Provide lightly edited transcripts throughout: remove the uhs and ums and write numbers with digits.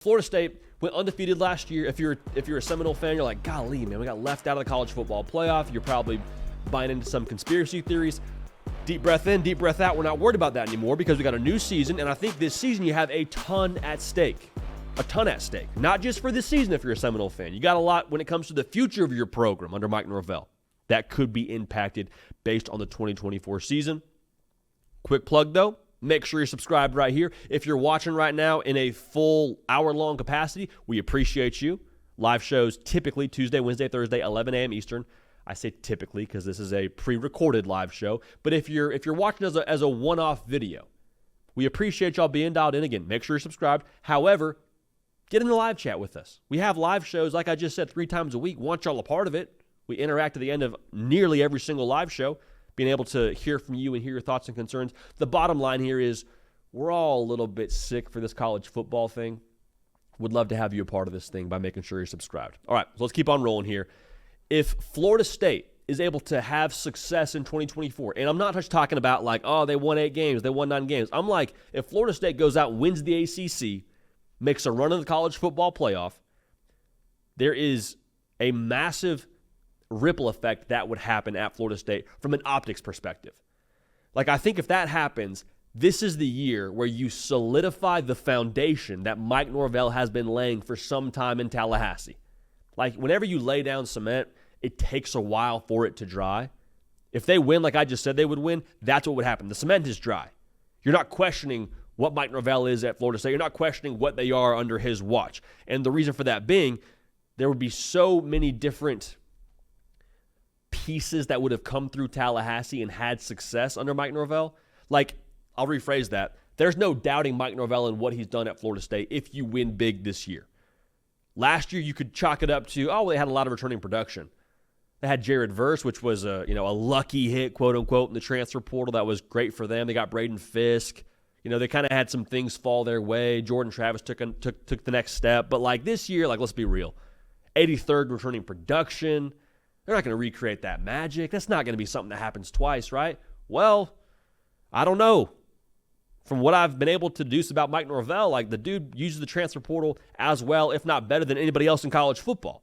Florida State went undefeated last year. If you're a Seminole fan, you're like, golly, man, we got left out of the college football playoff. You're probably buying into some conspiracy theories. Deep breath in, deep breath out. We're not worried about that anymore because we got a new season, and I think this season you have a ton at stake. A ton at stake. Not just for this season if you're a Seminole fan. You got a lot when it comes to the future of your program under Mike Norvell that could be impacted based on the 2024 season. Quick plug, though. Make sure you're subscribed right here. If you're watching right now in a full hour-long capacity, we appreciate you. Live shows typically Tuesday, Wednesday, Thursday, 11 a.m. Eastern. I say typically because this is a pre-recorded live show. But if you're watching as a one-off video, we appreciate y'all being dialed in. Again, make sure you're subscribed. However, get in the live chat with us. We have live shows, like I just said, 3 times a week. Want y'all a part of it. We interact at the end of nearly every single live show, being able to hear from you and hear your thoughts and concerns. The bottom line here is we're all a little bit sick for this college football thing. Would love to have you a part of this thing by making sure you're subscribed. All right, so let's keep on rolling here. If Florida State is able to have success in 2024, and I'm not just talking about like, oh, they won 8 games, they won 9 games. I'm like, if Florida State goes out and wins the ACC, makes a run of the college football playoff, there is a massive ripple effect that would happen at Florida State from an optics perspective. Like, I think if that happens, this is the year where you solidify the foundation that Mike Norvell has been laying for some time in Tallahassee. Like, whenever you lay down cement, it takes a while for it to dry. If they win, like I just said they would win, that's what would happen. The cement is dry. You're not questioning what Mike Norvell is at Florida State. You're not questioning what they are under his watch. And the reason for that being, there would be so many different pieces that would have come through Tallahassee and had success under Mike Norvell. Like, I'll rephrase that. There's no doubting Mike Norvell and what he's done at Florida State if you win big this year. Last year, you could chalk it up to, they had a lot of returning production. They had Jared Verse, which was a lucky hit, quote unquote, in the transfer portal. That was great for them. They got Braden Fisk. They kind of had some things fall their way. Jordan Travis took the next step. But like this year, like, let's be real. 83rd returning production. They're not going to recreate that magic. That's not going to be something that happens twice, right? Well, I don't know. From what I've been able to deduce about Mike Norvell, like, the dude uses the transfer portal as well, if not better than anybody else in college football.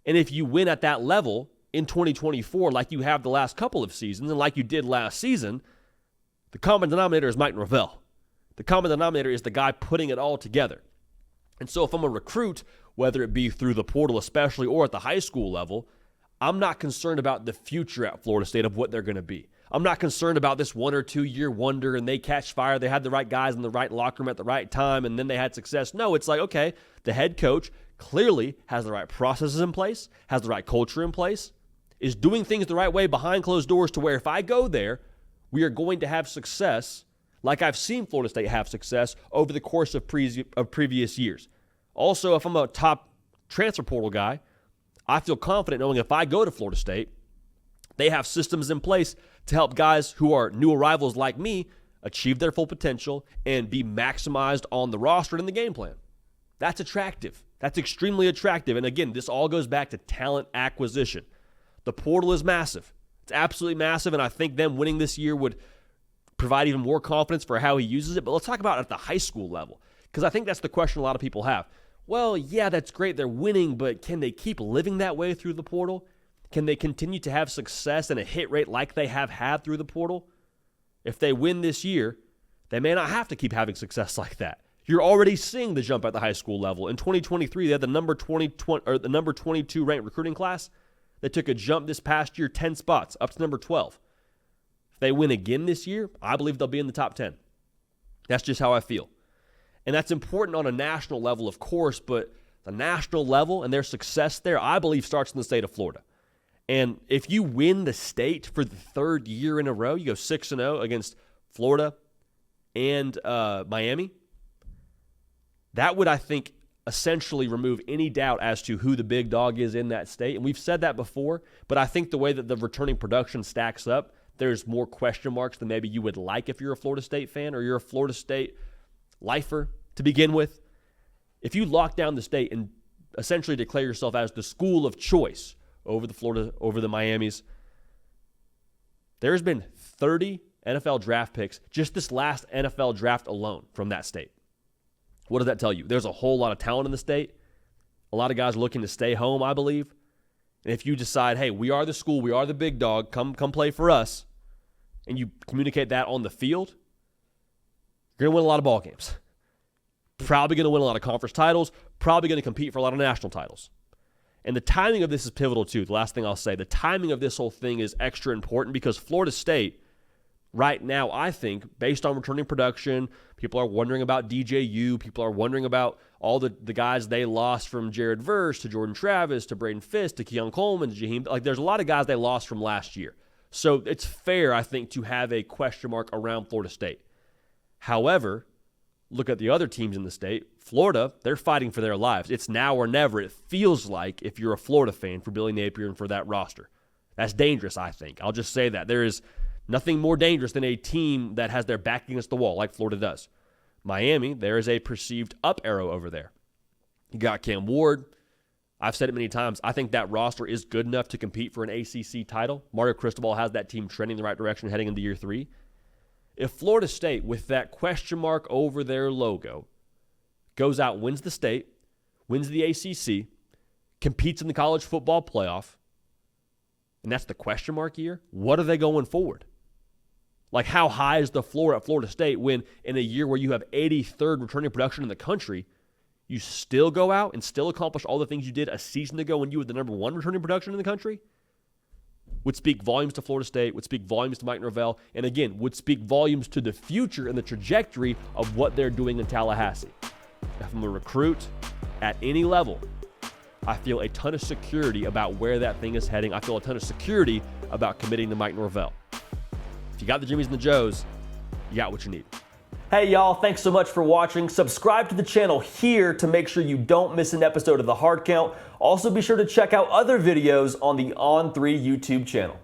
And if you win at that level in 2024, like you have the last couple of seasons and like you did last season, the common denominator is Mike Norvell. The common denominator is the guy putting it all together. And so if I'm a recruit, whether it be through the portal especially or at the high school level, I'm not concerned about the future at Florida State of what they're going to be. I'm not concerned about this 1 or 2 year wonder and they catch fire. They had the right guys in the right locker room at the right time and then they had success. No, it's like, okay, the head coach clearly has the right processes in place, has the right culture in place, is doing things the right way behind closed doors to where if I go there, we are going to have success like I've seen Florida State have success over the course of previous years. Also, if I'm a top transfer portal guy, I feel confident knowing if I go to Florida State, they have systems in place to help guys who are new arrivals like me achieve their full potential and be maximized on the roster and in the game plan. That's attractive. That's extremely attractive. And again, this all goes back to talent acquisition. The portal is massive. It's absolutely massive, and I think them winning this year would provide even more confidence for how he uses it. But let's talk about it at the high school level, because I think that's the question a lot of people have. Well, yeah, that's great. They're winning, but can they keep living that way through the portal? Can they continue to have success and a hit rate like they have had through the portal? If they win this year, they may not have to keep having success like that. You're already seeing the jump at the high school level. In 2023, they had the number 22 ranked recruiting class. They took a jump this past year, 10 spots, up to number 12. If they win again this year, I believe they'll be in the top 10. That's just how I feel. And that's important on a national level, of course, but the national level and their success there, I believe, starts in the state of Florida. And if you win the state for the 3rd year in a row, you go 6-0 against Florida and Miami, that would, I think, essentially remove any doubt as to who the big dog is in that state. And we've said that before, but I think the way that the returning production stacks up, there's more question marks than maybe you would like if you're a Florida State fan or you're a Florida State lifer to begin with. If you lock down the state and essentially declare yourself as the school of choice over the Miamis, there's been 30 NFL draft picks just this last NFL draft alone from that state. What does that tell you? There's a whole lot of talent in the state. A lot of guys looking to stay home, I believe. And if you decide, hey, we are the school, we are the big dog, come play for us, and you communicate that on the field, you're going to win a lot of ball games. Probably going to win a lot of conference titles, probably going to compete for a lot of national titles. And the timing of this is pivotal too. The last thing I'll say, the timing of this whole thing is extra important because Florida State, right now, I think, based on returning production, people are wondering about DJU, people are wondering about all the guys they lost from Jared Verse to Jordan Travis to Braden Fisk to Keon Coleman to Jaheim. Like, there's a lot of guys they lost from last year. So it's fair, I think, to have a question mark around Florida State. However, look at the other teams in the state. Florida, they're fighting for their lives. It's now or never, it feels like, if you're a Florida fan, for Billy Napier and for that roster. That's dangerous, I think. I'll just say that. There is nothing more dangerous than a team that has their back against the wall like Florida does. Miami, there is a perceived up arrow over there. You got Cam Ward. I've said it many times. I think that roster is good enough to compete for an ACC title. Mario Cristobal has that team trending in the right direction heading into year 3. If Florida State, with that question mark over their logo, goes out, wins the state, wins the ACC, competes in the college football playoff, and that's the question mark year, what are they going forward? Like, how high is the floor at Florida State when in a year where you have 83rd returning production in the country, you still go out and still accomplish all the things you did a season ago when you were the number 1 returning production in the country? Would speak volumes to Florida State, would speak volumes to Mike Norvell, and again, would speak volumes to the future and the trajectory of what they're doing in Tallahassee. If I'm a recruit at any level, I feel a ton of security about where that thing is heading. I feel a ton of security about committing to Mike Norvell. If you got the Jimmies and the Joes, you got what you need. Hey y'all, thanks so much for watching. Subscribe to the channel here to make sure you don't miss an episode of The Hard Count. Also be sure to check out other videos on the On3 YouTube channel.